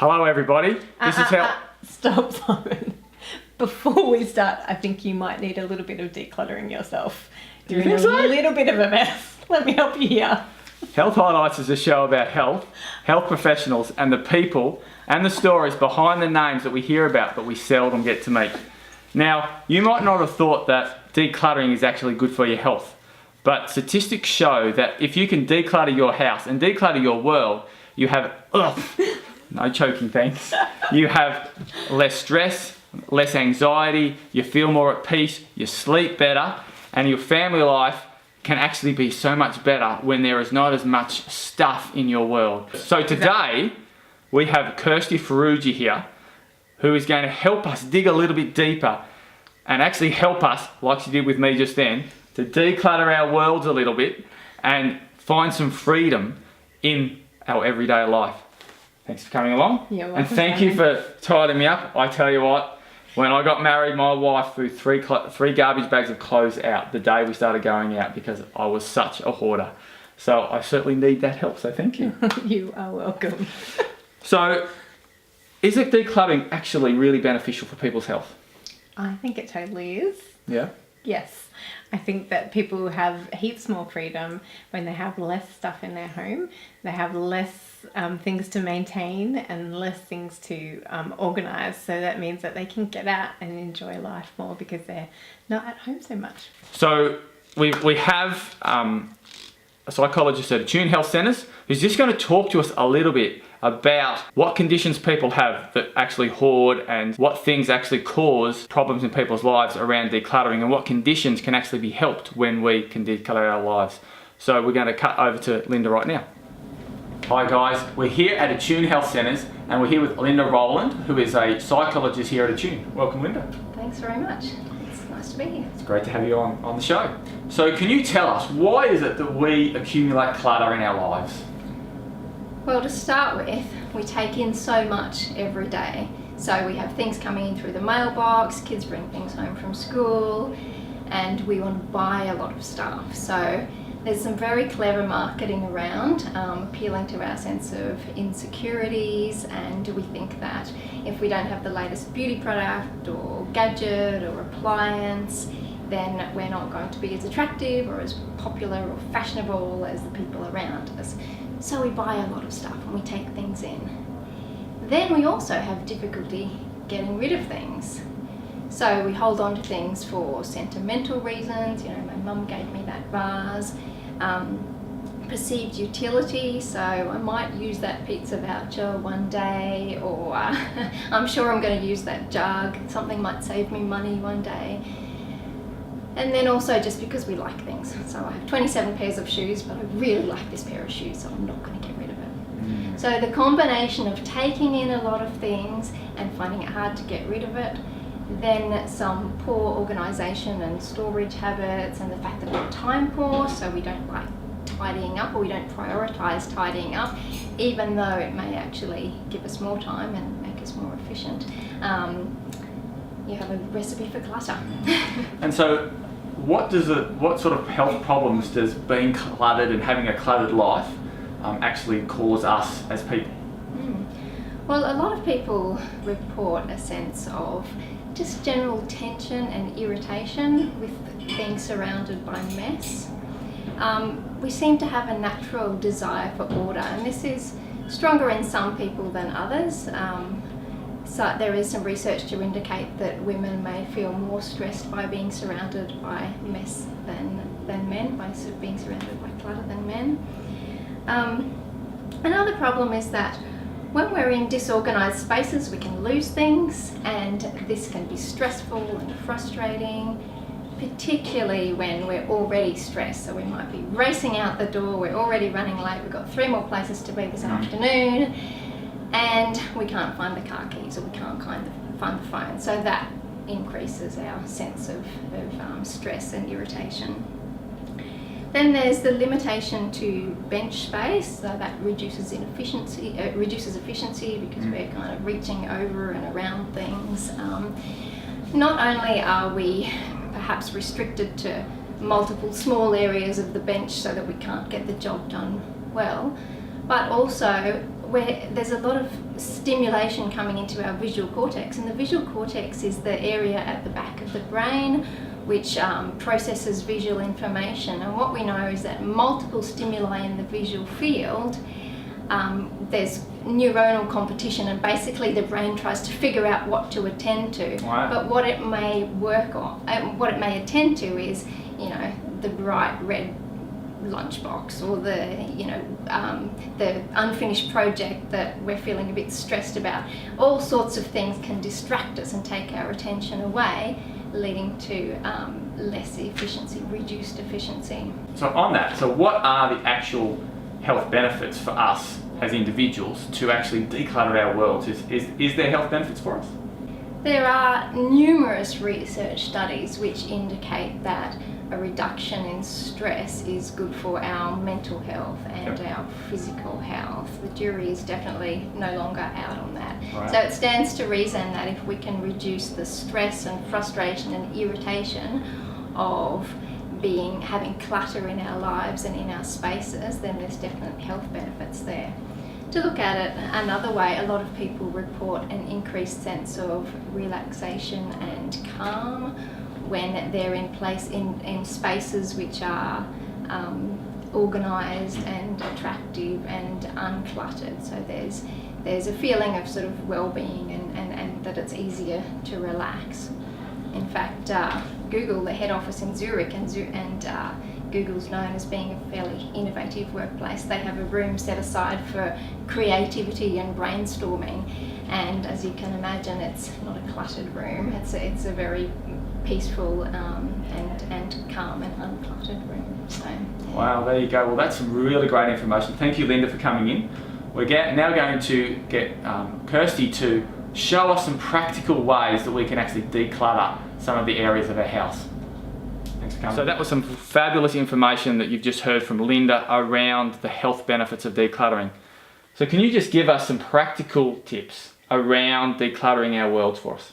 Hello everybody, this is how... Stop, Simon. Before we start, I think you might need a little bit of decluttering yourself. You're in a little bit of a mess. Let me help you here. Health Highlights is a show about health professionals, and the people and the stories behind the names that we hear about but we seldom get to meet. Now, you might not have thought that decluttering is actually good for your health, but statistics show that if you can declutter your house and declutter your world, you have, no choking thanks, you have less stress, less anxiety, you feel more at peace, you sleep better, and your family life can actually be so much better when there is not as much stuff in your world. So today, we have Kirsty Ferrugi here, who is going to help us dig a little bit deeper and actually help us, like she did with me just then, to declutter our worlds a little bit and find some freedom in our everyday life. Thanks for coming along. You're welcome, and thank you for tidying me up. I tell you what, when I got married, my wife threw three garbage bags of clothes out the day we started going out because I was such a hoarder. So I certainly need that help, so thank you. You are welcome. So, is it decluttering actually really beneficial for people's health? I think it totally is. Yeah? Yes. I think that people have heaps more freedom when they have less stuff in their home. They have less things to maintain and less things to organise. So that means that they can get out and enjoy life more because they're not at home so much. So we have a psychologist at ATUNE Health Centres who's just going to talk to us a little bit about what conditions people have that actually hoard and what things actually cause problems in people's lives around decluttering and what conditions can actually be helped when we can declutter our lives. So we're going to cut over to Linda right now. Hi guys, we're here at ATUNE Health Centres and we're here with Linda Rowland, who is a psychologist here at ATUNE. Welcome, Linda. Thanks very much. It's nice to be here. It's great to have you on the show. So can you tell us, why is it that we accumulate clutter in our lives? Well, to start with, we take in so much every day. So we have things coming in through the mailbox, kids bring things home from school, and we want to buy a lot of stuff. So there's some very clever marketing around, appealing to our sense of insecurities, and we think that if we don't have the latest beauty product or gadget or appliance, then we're not going to be as attractive or as popular or fashionable as the people around us. So we buy a lot of stuff and we take things in. Then we also have difficulty getting rid of things. So we hold on to things for sentimental reasons. You know, my mum gave me that vase. Perceived utility, so I might use that pizza voucher one day, or I'm sure I'm going to use that jug. Something might save me money one day. And then also just because we like things. So I have 27 pairs of shoes, but I really like this pair of shoes, so I'm not going to get rid of it. So the combination of taking in a lot of things and finding it hard to get rid of it, then some poor organisation and storage habits, and the fact that we're time poor, so we don't like tidying up, or we don't prioritise tidying up, even though it may actually give us more time and make us more efficient. You have a recipe for clutter. And so what sort of health problems does being cluttered and having a cluttered life actually cause us as people? Well, a lot of people report a sense of just general tension and irritation with being surrounded by mess. We seem to have a natural desire for order, and this is stronger in some people than others. So there is some research to indicate that women may feel more stressed by being surrounded by mess than men, by being surrounded by clutter than men. Another problem is that when we're in disorganised spaces, we can lose things, and this can be stressful and frustrating, particularly when we're already stressed. So we might be racing out the door, we're already running late, we've got 3 more places to be this afternoon, and we can't find the car keys, or we can't find the phone. So that increases our sense of stress and irritation. Then there's the limitation to bench space, so that reduces efficiency because we're kind of reaching over and around things. Not only are we perhaps restricted to multiple small areas of the bench so that we can't get the job done well, but also where there's a lot of stimulation coming into our visual cortex, and the visual cortex is the area at the back of the brain which processes visual information. And what we know is that multiple stimuli in the visual field, there's neuronal competition, and basically the brain tries to figure out what to attend to. Wow. But what it may work on, what it may attend to is, the bright red lunchbox, or the unfinished project that we're feeling a bit stressed about. All sorts of things can distract us and take our attention away, leading to less efficiency, reduced efficiency. So on that, so what are the actual health benefits for us as individuals to actually declutter our worlds? Is there health benefits for us? There are numerous research studies which indicate that a reduction in stress is good for our mental health and our physical health. The jury is definitely no longer out on that. Right. So it stands to reason that if we can reduce the stress and frustration and irritation of having clutter in our lives and in our spaces, then there's definite health benefits there. To look at it another way, a lot of people report an increased sense of relaxation and calm when they're in spaces which are organised and attractive and uncluttered. So there's a feeling of sort of well-being and that it's easier to relax. In fact, Google, the head office in Zurich, and Google's known as being a fairly innovative workplace. They have a room set aside for creativity and brainstorming, and as you can imagine, it's not a cluttered room. It's a very peaceful and calm and uncluttered room. So. Wow, there you go. Well, that's some really great information. Thank you, Linda, for coming in. We're now going to get Kirsty to show us some practical ways that we can actually declutter some of the areas of our house. Thanks for coming. So that was some fabulous information that you've just heard from Linda around the health benefits of decluttering. So can you just give us some practical tips around decluttering our worlds for us?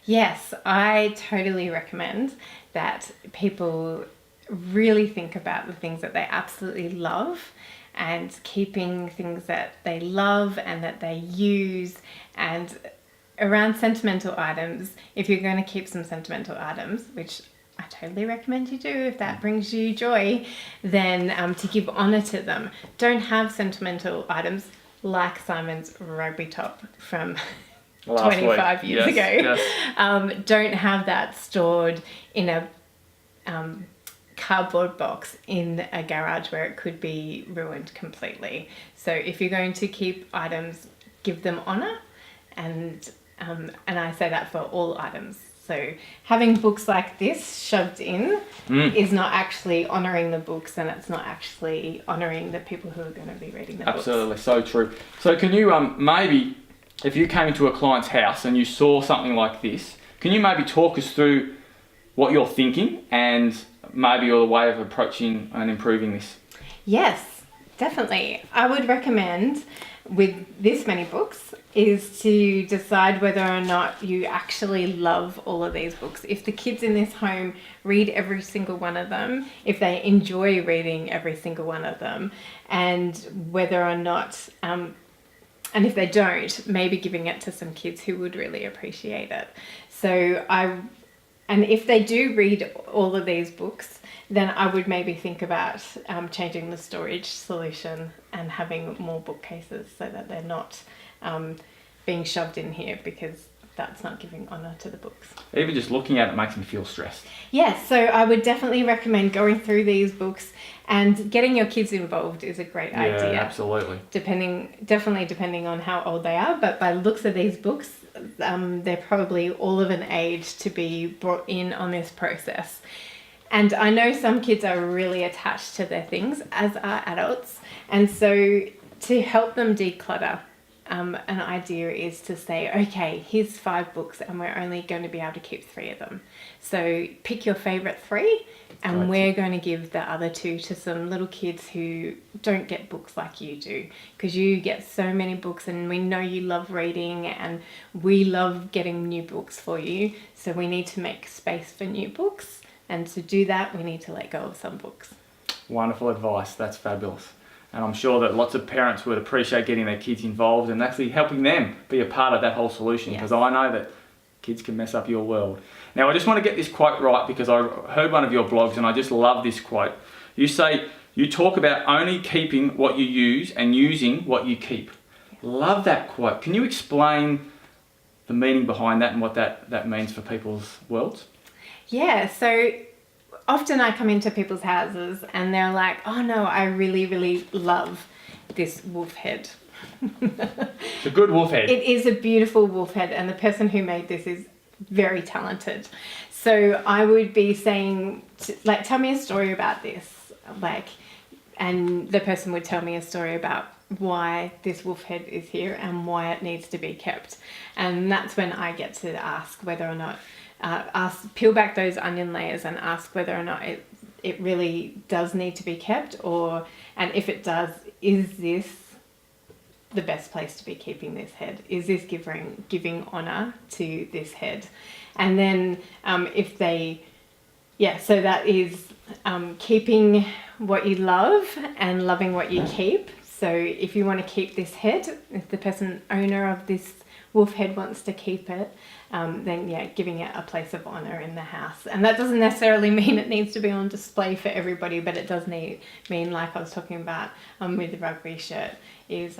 Yes, I totally recommend that people really think about the things that they absolutely love, and keeping things that they love and that they use. And around sentimental items, if you're going to keep some sentimental items, which I totally recommend you do if that brings you joy, then to give honour to them. Don't have sentimental items like Simon's rugby top from 25 years ago. Yes. Don't have that stored in a cardboard box in a garage where it could be ruined completely. So if you're going to keep items, give them honour, and I say that for all items. So having books like this shoved in is not actually honouring the books, and it's not actually honouring the people who are going to be reading the books. Absolutely, so true. So can you maybe, if you came into a client's house and you saw something like this, can you maybe talk us through what you're thinking and maybe your way of approaching and improving this? Yes, definitely. I would recommend, with this many books, is to decide whether or not you actually love all of these books. If the kids in this home read every single one of them, if they enjoy reading every single one of them, and whether or not, and if they don't, maybe giving it to some kids who would really appreciate it. And if they do read all of these books, then I would maybe think about changing the storage solution and having more bookcases so that they're not being shoved in here, because that's not giving honour to the books. Even just looking at it makes me feel stressed. Yes, so I would definitely recommend going through these books, and getting your kids involved is a great idea. Yeah, absolutely. Definitely depending on how old they are, but by the looks of these books, they're probably all of an age to be brought in on this process. And I know some kids are really attached to their things, as are adults, and so to help them declutter, an idea is to say, okay, here's 5 books and we're only going to be able to keep 3 of them. So pick your favourite 3, and we're going to give the other 2 to some little kids who don't get books like you do, because you get so many books, and we know you love reading, and we love getting new books for you. So we need to make space for new books, and to do that we need to let go of some books. Wonderful advice. That's fabulous. And I'm sure that lots of parents would appreciate getting their kids involved and actually helping them be a part of that whole solution, because I know that kids can mess up your world. Now, I just want to get this quote right, because I heard one of your blogs and I just love this quote. You say, you talk about only keeping what you use and using what you keep. Love that quote. Can you explain the meaning behind that and what that means for people's worlds? Yeah, so often I come into people's houses and they're like, oh no, I really, really love this wolf head. It's a good wolf head. It is a beautiful wolf head, and the person who made this is very talented. So I would be saying, like, tell me a story about this. And the person would tell me a story about why this wolf head is here and why it needs to be kept. And that's when I get to ask whether or not, peel back those onion layers and ask whether or not it really does need to be kept, and if it does, is this the best place to be keeping this head? Is this giving honor to this head? And then so that is keeping what you love and loving what you keep. So if you want to keep this head, if the owner of this wolf head wants to keep it, then giving it a place of honor in the house. And that doesn't necessarily mean it needs to be on display for everybody, but it does mean, like I was talking about with the rugby shirt, is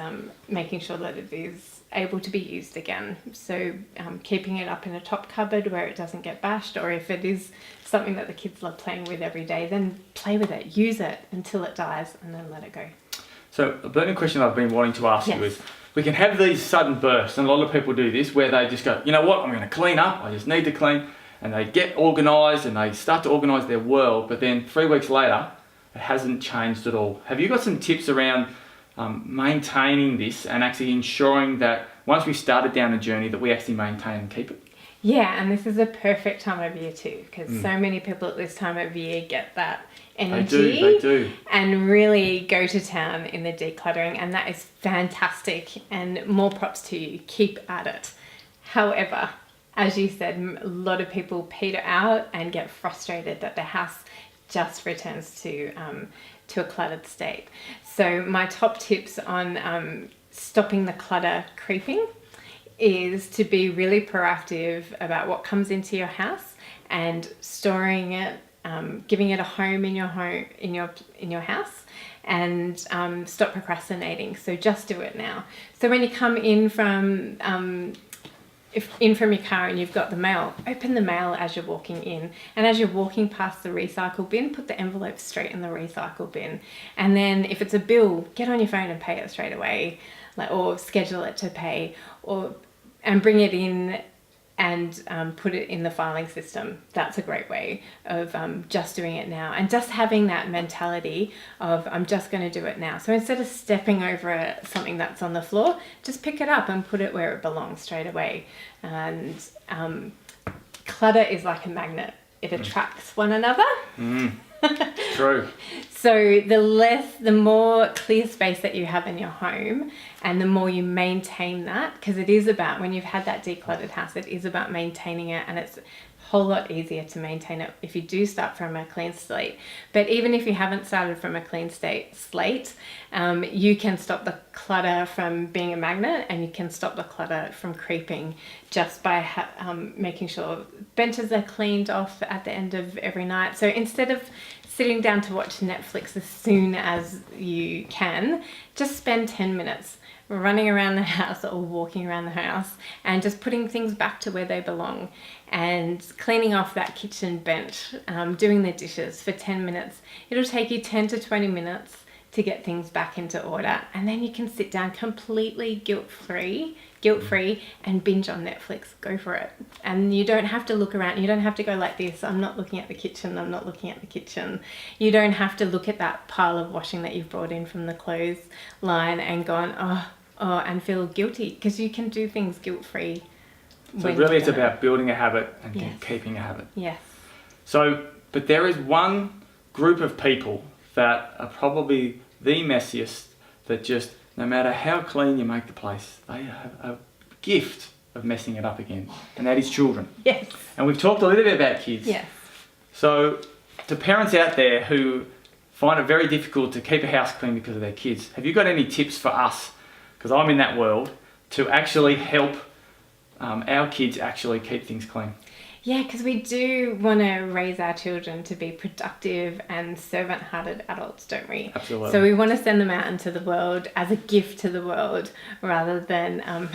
making sure that it is able to be used again. So keeping it up in a top cupboard where it doesn't get bashed, or if it is something that the kids love playing with every day, then play with it, use it until it dies, and then let it go. So a burning question I've been wanting to ask you is, we can have these sudden bursts, and a lot of people do this, where they just go, you know what, I'm going to clean up, I just need to clean, and they get organised and they start to organise their world, but then 3 weeks later, it hasn't changed at all. Have you got some tips around maintaining this and actually ensuring that once we started down a journey that we actually maintain and keep it? Yeah, and this is a perfect time of year too, because so many people at this time of year get that energy. They do. And really go to town in the decluttering, and that is fantastic, and more props to you. Keep at it. However, as you said, a lot of people peter out and get frustrated that the house just returns to a cluttered state. So my top tips on stopping the clutter creeping is to be really proactive about what comes into your house and storing it, giving it a home in your house, and stop procrastinating. So just do it now. So when you come in from your car and you've got the mail, open the mail as you're walking in, and as you're walking past the recycle bin, put the envelope straight in the recycle bin. And then if it's a bill, get on your phone and pay it straight away, or schedule it to pay, and bring it in and put it in the filing system. That's a great way of just doing it now, and just having that mentality of I'm just going to do it now. So instead of stepping over something that's on the floor, just pick it up and put it where it belongs straight away. And clutter is like a magnet. It attracts one another. True. So the more clear space that you have in your home, and the more you maintain that, because it is about, when you've had that decluttered house, it is about maintaining it, and it's a whole lot easier to maintain it if you do start from a clean slate. But even if you haven't started from a clean slate, you can stop the clutter from being a magnet, and you can stop the clutter from creeping just by making sure benches are cleaned off at the end of every night. So instead of sitting down to watch Netflix as soon as you can, just spend 10 minutes running around the house or walking around the house and just putting things back to where they belong, and cleaning off that kitchen bench, doing the dishes for 10 minutes. It'll take you 10 to 20 minutes to get things back into order, and then you can sit down completely guilt-free and binge on Netflix. Go for it. And you don't have to look around. You don't have to go like this. I'm not looking at the kitchen. I'm not looking at the kitchen. You don't have to look at that pile of washing that you've brought in from the clothes line and gone, and feel guilty, because you can do things guilt-free. So really it's about building a habit and keeping a habit. Yes. So, but there is one group of people that are probably the messiest, that just, no matter how clean you make the place, they have a gift of messing it up again, and that is children. Yes. And we've talked a little bit about kids. Yes. So to parents out there who find it very difficult to keep a house clean because of their kids. Have you got any tips for us, because I'm in that world, to actually help our kids actually keep things clean? Yeah, because we do want to raise our children to be productive and servant-hearted adults, don't we? Absolutely. So we want to send them out into the world as a gift to the world rather than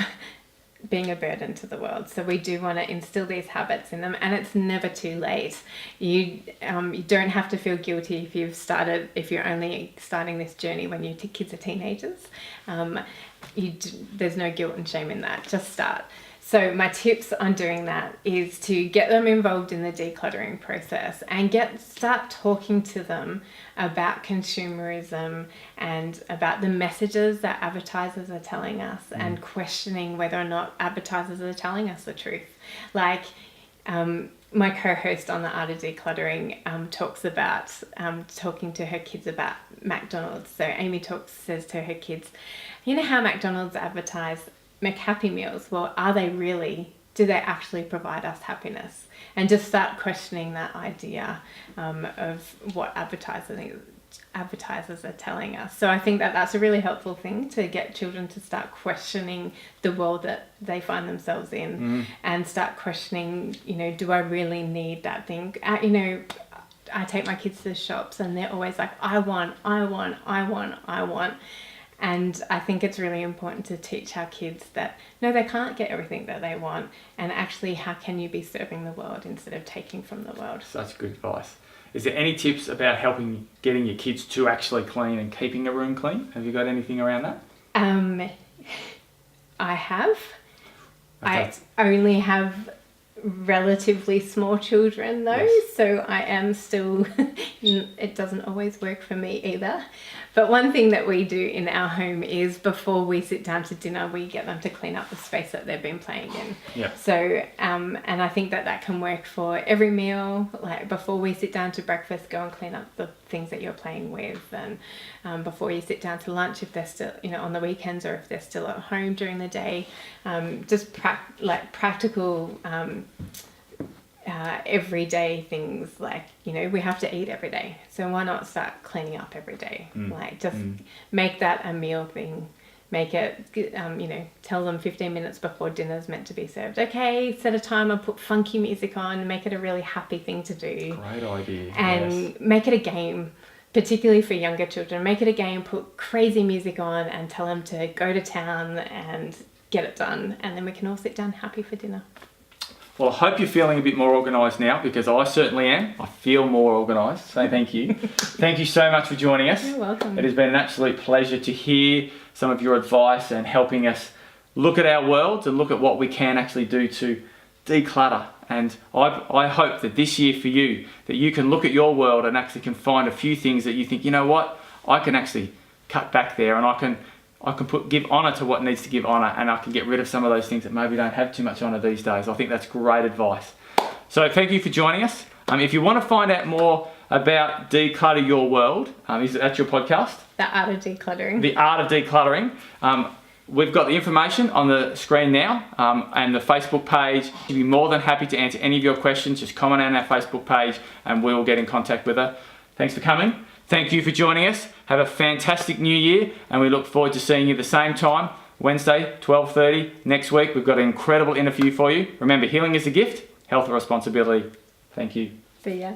being a burden to the world. So we do want to instill these habits in them, and it's never too late. You don't have to feel guilty if you're only starting this journey when your kids are teenagers. There's no guilt and shame in that. Just start. So my tips on doing that is to get them involved in the decluttering process and start talking to them about consumerism and about the messages that advertisers are telling us and questioning whether or not advertisers are telling us the truth. Like my co-host on the Art of Decluttering talks about talking to her kids about McDonald's. So Amy says to her kids, you know how McDonald's advertise McHappy Meals? Well, are they really? Do they actually provide us happiness? And just start questioning that idea of what advertisers are telling us. So I think that's a really helpful thing to get children to start questioning the world that they find themselves in and start questioning, do I really need that thing? I take my kids to the shops and they're always like, I want. And I think it's really important to teach our kids that, no, they can't get everything that they want. And actually, how can you be serving the world instead of taking from the world? Such good advice. Is there any tips about getting your kids to actually clean and keeping a room clean? Have you got anything around that? I have. Okay. I only have relatively small children though, yes. So I am still, it doesn't always work for me either. But one thing that we do in our home is before we sit down to dinner, we get them to clean up the space that they've been playing in. Yeah. So, and I think that can work for every meal. Like before we sit down to breakfast, go and clean up the things that you're playing with. And before you sit down to lunch, if they're still, on the weekends or if they're still at home during the day, just practical everyday things like, we have to eat every day. So why not start cleaning up every day? Make that a meal thing. Make it, tell them 15 minutes before dinner's meant to be served. Okay, set a timer, put funky music on, make it a really happy thing to do. Great idea. And make it a game, particularly for younger children. Make it a game, put crazy music on and tell them to go to town and get it done. And then we can all sit down happy for dinner. Well, I hope you're feeling a bit more organised now, because I certainly am. I feel more organised, so thank you. Thank you so much for joining us. You're welcome. It has been an absolute pleasure to hear some of your advice and helping us look at our world and look at what we can actually do to declutter. And I hope that this year for you, that you can look at your world and actually can find a few things that you think, what, I can actually cut back there, and I can give honour to what needs to give honour, and I can get rid of some of those things that maybe don't have too much honour these days. I think that's great advice. So thank you for joining us. If you want to find out more about Declutter Your World, that's your podcast? The Art of Decluttering. The Art of Decluttering. We've got the information on the screen now, and the Facebook page. We'd be more than happy to answer any of your questions. Just comment on our Facebook page and we'll get in contact with her. Thanks for coming. Thank you for joining us. Have a fantastic new year, and we look forward to seeing you the same time, Wednesday, 12:30 next week. We've got an incredible interview for you. Remember, healing is a gift, health a responsibility. Thank you. See ya.